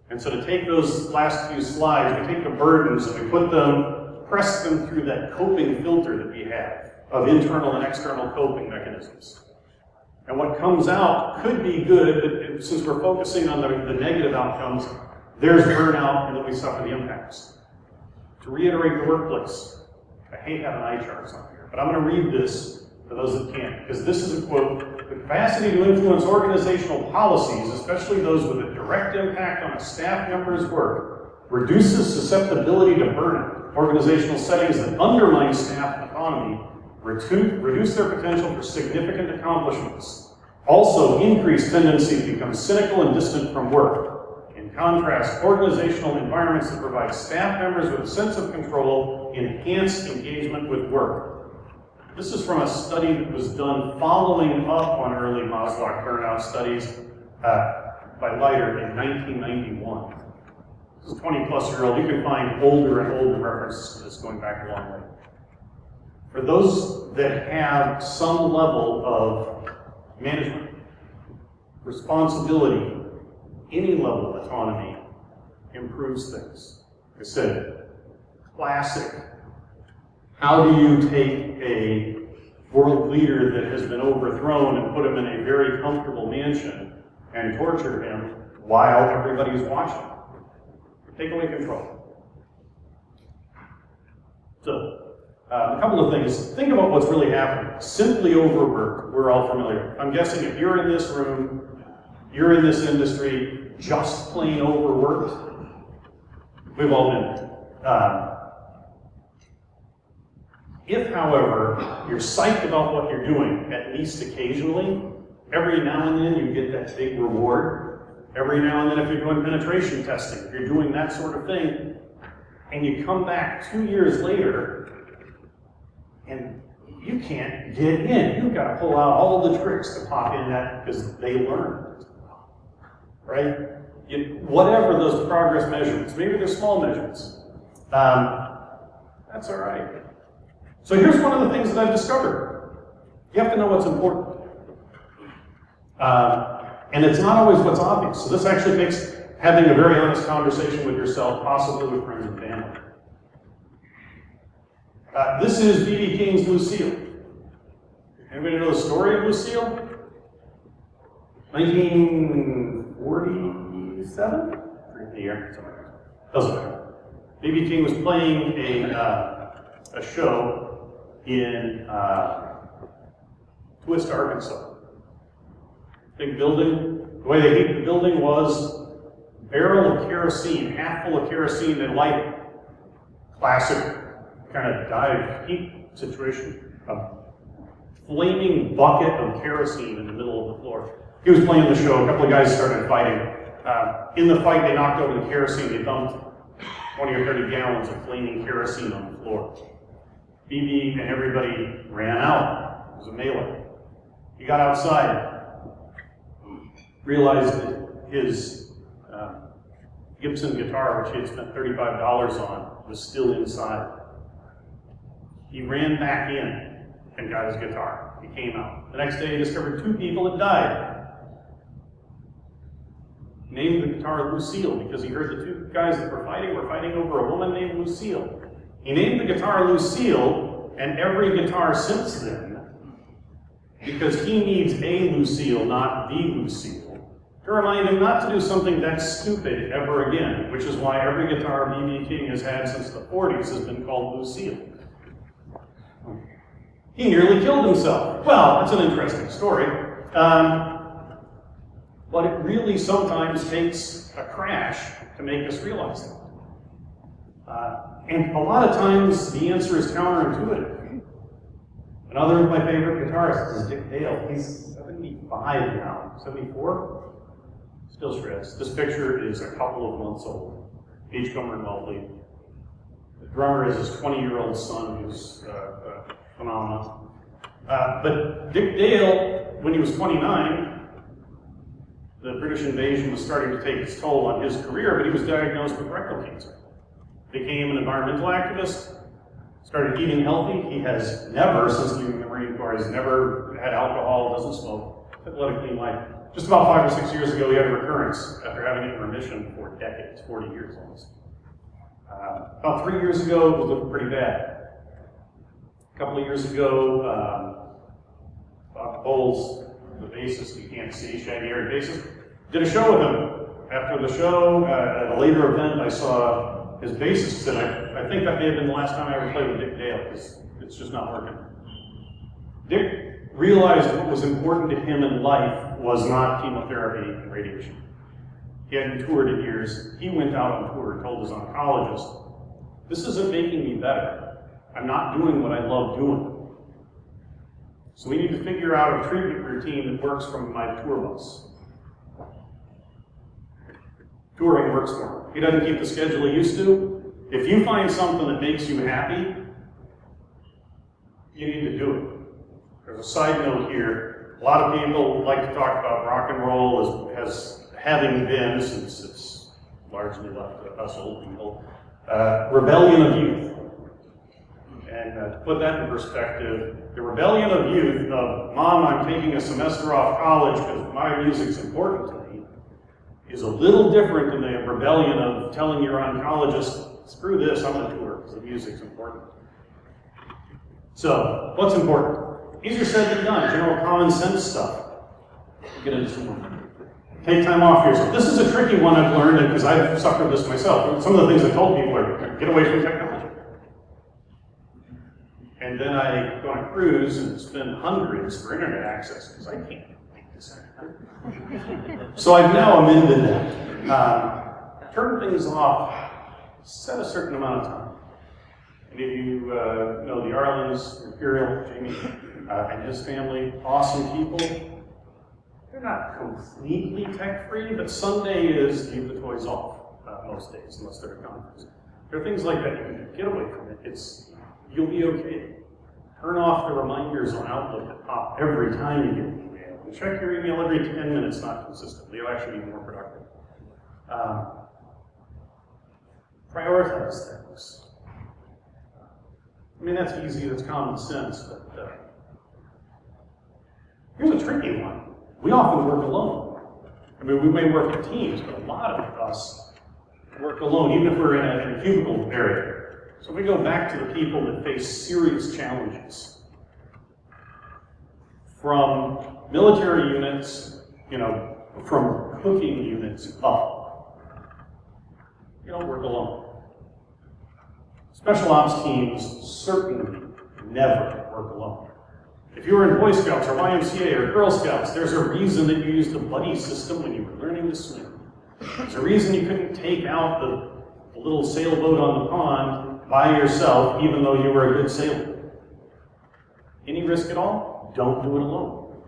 And so to take those last few slides, we take the burdens and we put them, press them through that coping filter that we have of internal and external coping mechanisms. And what comes out could be good, but since we're focusing on the negative outcomes, there's burnout and then we suffer the impacts. To reiterate the workplace, I hate having eye charts on here, but I'm going to read this for those that can't, because this is a quote: "The capacity to influence organizational policies, especially those with a direct impact on a staff member's work, reduces susceptibility to burnout. Organizational settings that undermine staff autonomy reduce their potential for significant accomplishments. Also, increase tendency to become cynical and distant from work. In contrast, organizational environments that provide staff members with a sense of control enhance engagement with work." This is from a study that was done following up on early Maslach burnout studies by Leiter in 1991. This is 20-plus-year-old. You can find older and older references to this going back a long way. For those that have some level of management, responsibility, any level of autonomy improves things. Like I said, classic. How do you take a world leader that has been overthrown and put him in a very comfortable mansion and torture him while everybody's watching? Take away control. So, a couple of things. Think about what's really happening. Simply overworked, we're all familiar. I'm guessing if you're in this room, you're in this industry, just plain overworked, we've all been there. If, however, you're psyched about what you're doing, at least occasionally, every now and then you get that big reward. Every now and then if you're doing penetration testing, if you're doing that sort of thing, and you come back 2 years later, and you can't get in. You've got to pull out all the tricks to pop in that because they learned, right? Whatever those progress measurements, maybe they're small measurements, that's all right. So here's one of the things that I've discovered. You have to know what's important. And it's not always what's obvious. So this actually takes having a very honest conversation with yourself, possibly with friends and family. This is B.B. King's Lucille. Anybody know the story of Lucille? 1947? The year? Doesn't matter. B.B. King was playing a show in Twist, Arkansas. Big building. The way they heated the building was barrel of kerosene, half full of kerosene, and light. Classic kind of dive heat situation. A flaming bucket of kerosene in the middle of the floor. He was playing the show. A couple of guys started fighting. In the fight, they knocked over the kerosene. They dumped 20 or 30 gallons of flaming kerosene on the floor. BB and everybody ran out. It was a melee. He got outside, realized that his Gibson guitar, which he had spent $35 on, was still inside. He ran back in and got his guitar. He came out. The next day he discovered 2 people had died. Named the guitar Lucille because he heard the 2 guys that were fighting over a woman named Lucille. He named the guitar Lucille, and every guitar since then, because he needs a Lucille, not the Lucille, to remind him not to do something that stupid ever again, which is why every guitar B.B. King has had since the 40s has been called Lucille. He nearly killed himself. Well, that's an interesting story. But it really sometimes takes a crash to make us realize that. And a lot of times the answer is counterintuitive. Another of my favorite guitarists is Dick Dale. He's 75 now, 74? Still shreds. This picture is a couple of months old. Beachcomber and Wellesley. The drummer is his 20-year-old son, who's phenomenal. But Dick Dale, when he was 29, the British invasion was starting to take its toll on his career, but he was diagnosed with rectal cancer. Became an environmental activist, started eating healthy. He has never, since leaving the Marine Corps, has never had alcohol, doesn't smoke, led a clean life. Just about 5 or 6 years ago, he had a recurrence after having it in remission for decades, 40 years almost. About 3 years ago, it was looking pretty bad. A couple of years ago, Bob Bowles, the bassist, you can't see, shaggy-haired bassist, did a show with him. After the show, at a later event, I saw his bassist, and I think that may have been the last time I ever played with Dick Dale, because it's just not working. Dick realized what was important to him in life was not chemotherapy and radiation. He hadn't toured in years. He went out on tour and told his oncologist, "This isn't making me better. I'm not doing what I love doing. So we need to figure out a treatment routine that works from my tour bus." Touring works for him. He doesn't keep the schedule he used to. If you find something that makes you happy, you need to do it. There's a side note here. A lot of people like to talk about rock and roll as having been, since it's largely left to us old people, rebellion of youth. And to put that in perspective, the rebellion of youth of, "Mom, I'm taking a semester off college because my music's important to me," is a little different than the rebellion of telling your oncologist, "Screw this, I'm on tour because the music's important." So, what's important? Easier said than done, general common sense stuff. We'll get into some more. Take time off for yourself. This is a tricky one I've learned because I've suffered this myself. Some of the things I told people are, get away from technology. And then I go on a cruise and spend hundreds for internet access because I can't make this happen. So I've now amended that. Turn things off, set a certain amount of time. And if you know the Arlings, Imperial, Jamie, and his family, awesome people. They're not completely tech-free, but Sunday is leave the toys off most days, unless they're at a conference. There are things like that. You can get away from it. You'll be okay. Turn off the reminders on Outlook that pop every time you get an email. And check your email every 10 minutes, not consistently. You'll actually be more productive. Prioritize things. I mean, that's easy, that's common sense, but here's a tricky one. We often work alone. I mean, we may work in teams, but a lot of us work alone, even if we're in a cubicle area. So we go back to the people that face serious challenges. From military units, from cooking units up. You don't work alone. Special ops teams certainly never work alone. If you were in Boy Scouts or YMCA or Girl Scouts, there's a reason that you used the buddy system when you were learning to swim. There's a reason you couldn't take out the little sailboat on the pond by yourself, even though you were a good sailor. Any risk at all? Don't do it alone.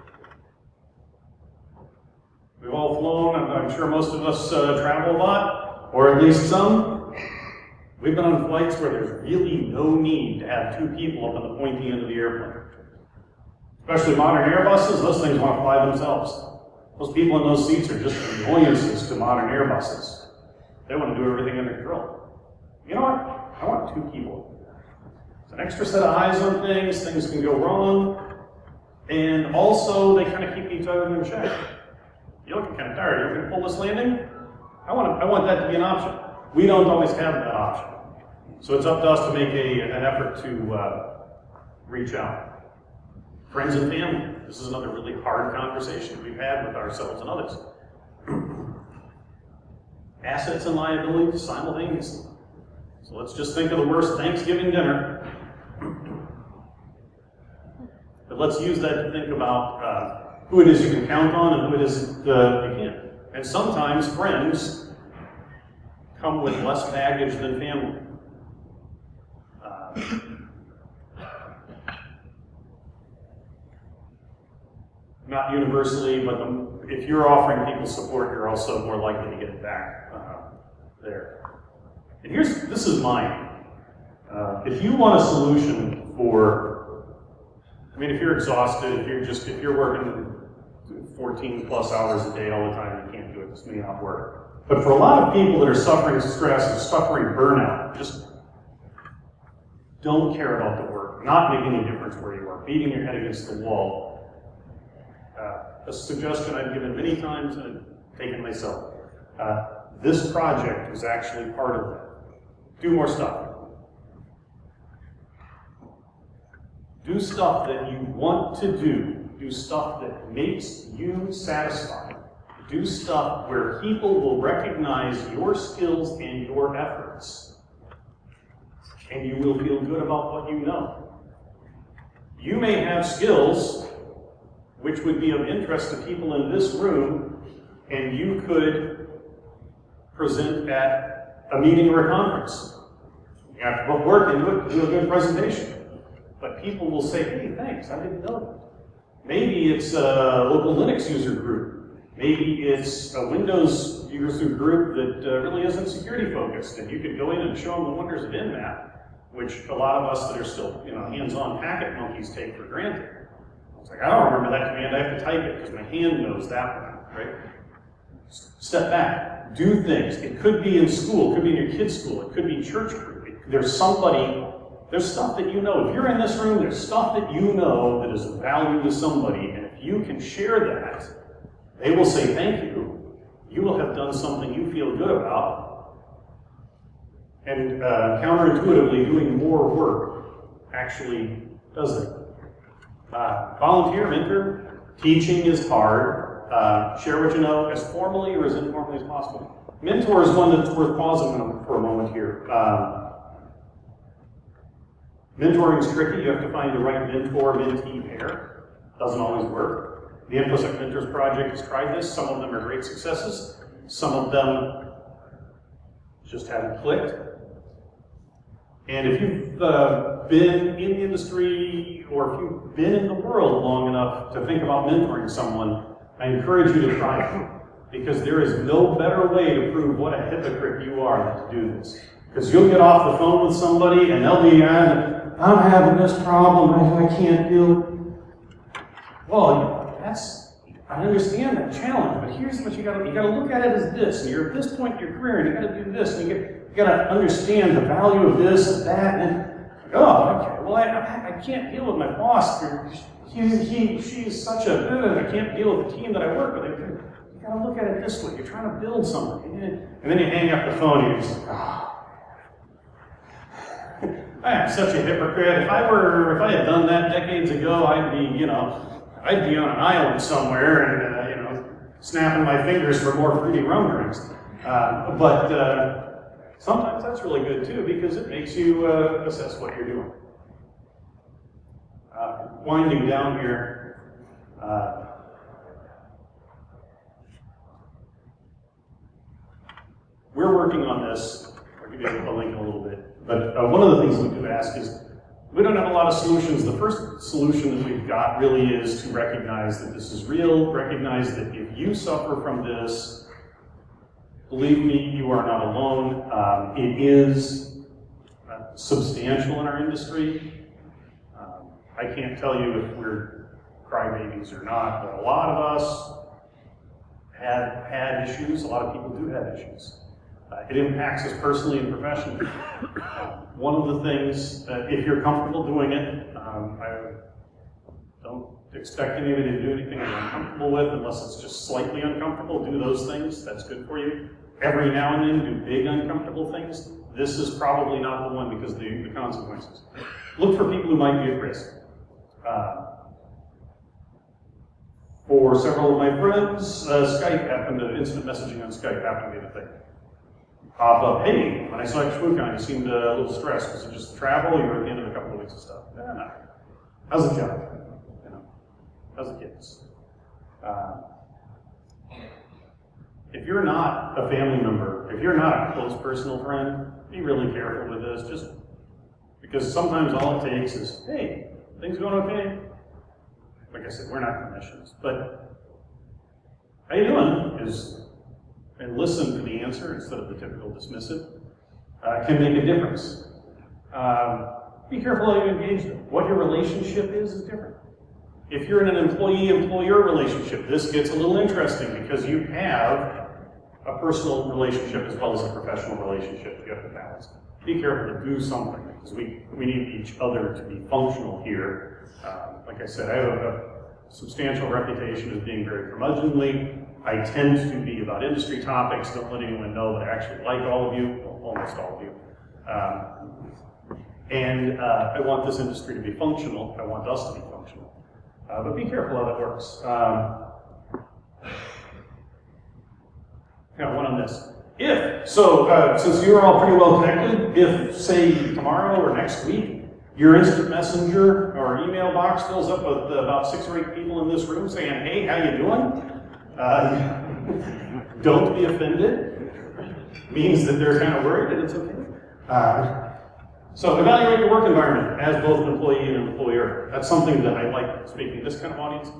We've all flown, I'm sure most of us travel a lot, or at least some. We've been on flights where there's really no need to have 2 people up on the pointy end of the airplane. Especially modern Airbuses, those things want to fly themselves. Those people in those seats are just annoyances to modern Airbuses. They want to do everything under control. You know what? I want 2 people. It's an extra set of eyes on things, things can go wrong, and also they kind of keep each other in check. You're looking kind of tired. You're going to pull this landing? I want that to be an option. We don't always have that option. So it's up to us to make an effort to reach out. Friends and family. This is another really hard conversation we've had with ourselves and others. Assets and liabilities simultaneously. So let's just think of the worst Thanksgiving dinner. But let's use that to think about who it is you can count on and who it is you can't. And sometimes friends come with less baggage than family. Not universally, but if you're offering people support, you're also more likely to get it back there. And this is mine. If you want a solution for, if you're exhausted, if you're working 14 plus hours a day all the time, you can't do it, this may not work. But for a lot of people that are suffering stress or suffering burnout, just don't care about the work, not making a difference where you are, beating your head against the wall. A suggestion I've given many times and taken myself. This project is actually part of that. Do more stuff. Do stuff that you want to do. Do stuff that makes you satisfied. Do stuff where people will recognize your skills and your efforts. And you will feel good about what you know. You may have skills which would be of interest to people in this room, and you could present at a meeting or a conference. You have to put work into it, do a good presentation. But people will say, hey, thanks, I didn't know that. Maybe it's a local Linux user group. Maybe it's a Windows user group that really isn't security focused, and you could go in and show them the wonders of InMap, which a lot of us that are still hands-on packet monkeys take for granted. It's like, I don't remember that command, I have to type it because my hand knows that one, right? Step back, do things. It could be in school, it could be in your kid's school, it could be church group. There's stuff that you know. If you're in this room, there's stuff that you know that is of value to somebody, and if you can share that, they will say thank you. You will have done something you feel good about. And counterintuitively, doing more work actually does it. Volunteer, mentor, teaching is hard. Share what you know as formally or as informally as possible. Mentor is one that's worth pausing on for a moment here. Mentoring is tricky. You have to find the right mentor-mentee pair. Doesn't always work. The InfoSec Mentors Project has tried this. Some of them are great successes. Some of them just haven't clicked. And if you've been in the industry or if you've been in the world long enough to think about mentoring someone, I encourage you to try it. Because there is no better way to prove what a hypocrite you are than to do this. Because you'll get off the phone with somebody and they'll be, I'm having this problem, I can't do it. Well, I understand that challenge, but here's what you gotta look at it as this, and you're at this point in your career, and you gotta do this, and you gotta understand the value of this and that, and okay, well, I can't deal with my boss, she's such a, I can't deal with the team that I work with. You gotta look at it this way, you're trying to build something, and then you hang up the phone, and you're just like, I am such a hypocrite. If I had done that decades ago, I'd be on an island somewhere and, snapping my fingers for more fruity rum drinks. But sometimes that's really good too, because it makes you assess what you're doing. Winding down here, we're working on this. I'll give you a link in a little bit. But one of the things we do ask is, we don't have a lot of solutions. The first solution that we've got really is to recognize that this is real, recognize that if you suffer from this, believe me, you are not alone. It is substantial in our industry. I can't tell you if we're crybabies or not, but a lot of us have had issues. A lot of people do have issues. It impacts us personally and professionally. One of the things, if you're comfortable doing it, I don't expect anybody to do anything you're uncomfortable with unless it's just slightly uncomfortable. Do those things, that's good for you. Every now and then do big uncomfortable things. This is probably not the one because of the consequences. Look for people who might be at risk. For several of my friends, Skype happened to, instant messaging on Skype happened to be the thing. Pop up, hey, when I saw you ShmooCon, you seemed a little stressed. Was it just travel? You were at the end of a couple of weeks of stuff. No. How's the job? You know, how's the kids? If you're not a family member, if you're not a close personal friend, be really careful with this. Just because sometimes all it takes is, hey, things going okay? Like I said, we're not clinicians, but how you doing and listen to the answer instead of the typical dismissive, can make a difference. Be careful how you engage them. What your relationship is different. If you're in an employee-employer relationship, this gets a little interesting because you have a personal relationship as well as a professional relationship you have to balance. Be careful to do something because we need each other to be functional here. Like I said, I have a substantial reputation as being very curmudgeonly. I tend to be about industry topics, don't let anyone know that I actually like all of you, well, almost all of you. I want this industry to be functional. I want us to be functional. But be careful how that works. One on this. Since you're all pretty well connected, if, say, tomorrow or next week, your instant messenger or email box fills up with about 6 or 8 people in this room saying, hey, how you doing? Don't be offended. Means that they're kind of worried and it's okay. So evaluate your work environment as both an employee and an employer. That's something that I like speaking to this kind of audience.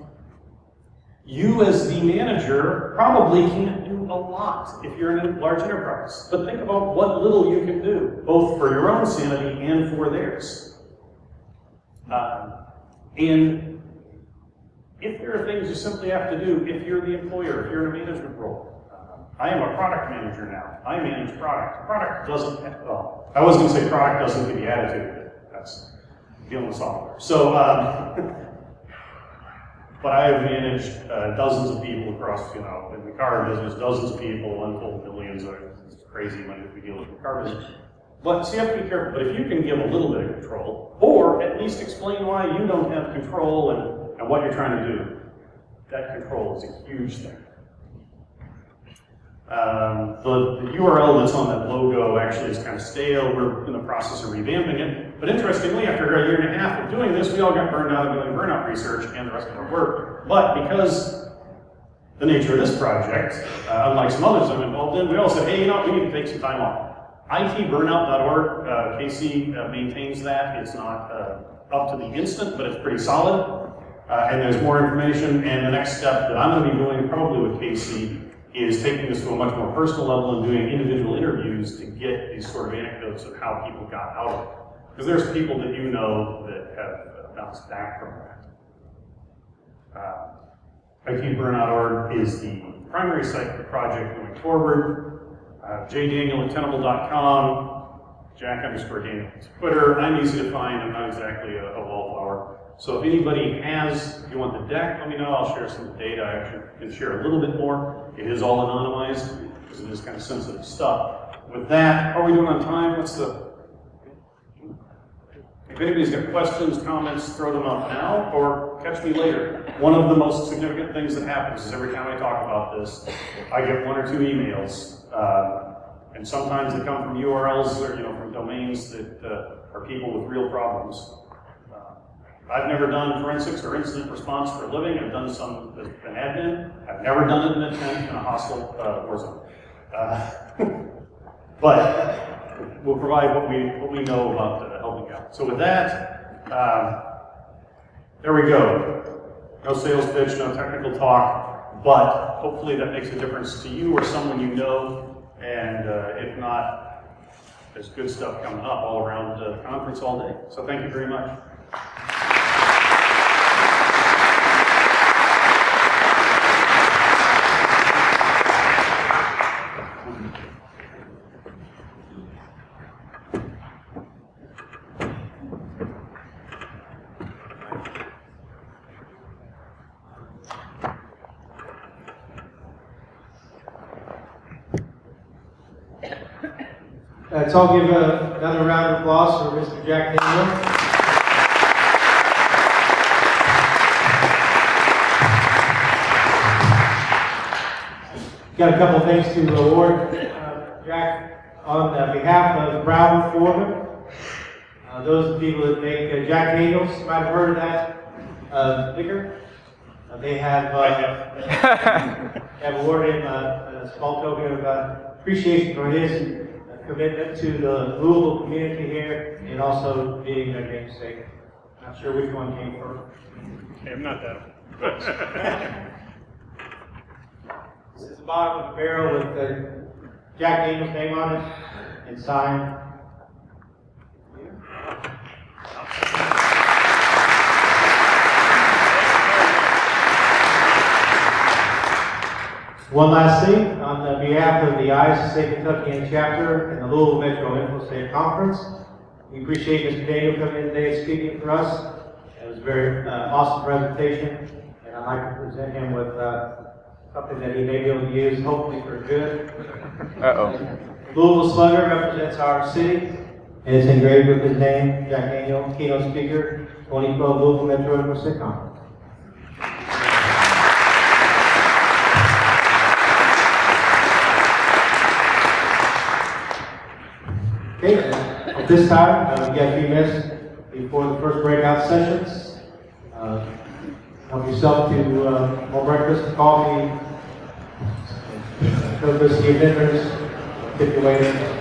You as the manager probably can't do a lot if you're in a large enterprise. But think about what little you can do, both for your own sanity and for theirs. And if there are things you simply have to do, if you're the employer, if you're in a management role. I am a product manager now. I manage product. Product doesn't, well, I was going to say product doesn't give you attitude. That's dealing with software. So, but I have managed dozens of people across, in the car business, dozens of people, untold millions. It's crazy money that we deal with in the car business. But so you have to be careful. But if you can give a little bit of control, or at least explain why you don't have control and what you're trying to do, that control is a huge thing. The URL that's on that logo actually is kind of stale. We're in the process of revamping it. But interestingly, after a year and a half of doing this, we all got burned out of doing burnout research and the rest of our work. But because the nature of this project, unlike some others I'm involved in, we all said, hey, we need to take some time off. ITburnout.org, Casey maintains that. It's not up to the instant, but it's pretty solid. And there's more information. And the next step that I'm going to be doing, probably with Casey, is taking this to a much more personal level and doing individual interviews to get these sort of anecdotes of how people got out of it. Because there's people that you know that have bounced back from that. ITburnout.org is the primary site for the project going forward. jdaniel@tenable.com, Jack_Daniel Twitter. I'm easy to find. I'm not exactly a wallflower. So if anybody if you want the deck, let me know. I'll share some data. I actually can share a little bit more. It is all anonymized because it is kind of sensitive stuff. With that, how are we doing on time? If anybody's got questions, comments, throw them up now or catch me later. One of the most significant things that happens is every time I talk about this, I get 1 or 2 emails. And sometimes they come from URLs or from domains that are people with real problems. I've never done forensics or incident response for a living. I've done some as an admin. I've never done it in a tent in a hostile war zone. But we'll provide what we know about helping out. So with that, there we go. No sales pitch, no technical talk, but hopefully that makes a difference to you or someone you know. And if not, there's good stuff coming up all around the conference all day. So thank you very much. Let's all give another round of applause for Mr. Jack Daniel. Got a couple things to award Jack on behalf of Brown Foreman. Those are the people that make Jack Daniels. You might have heard of that liquor. They have awarded him a small token of appreciation for his commitment to the Louisville community here and also being their namesake. Not sure which one came first. Okay, I'm not that. This is the bottom of the barrel with Jack Daniel's name on it and signed. One last thing, on behalf of the InfoSec Kentucky Chapter and the Louisville Metro InfoSec Conference, we appreciate Mr. Daniel coming in today and speaking for us. It was a very awesome presentation, and I'd like to present him with something that he may be able to use, hopefully for good. Louisville Slugger represents our city, and it's engraved with his name, Jack Daniel, Keynote Speaker, 2012 Louisville Metro InfoSec Conference. Okay, at this time, we got a few minutes before the first breakout sessions. Help yourself to more breakfast, coffee, go see vendors, tip your waiters.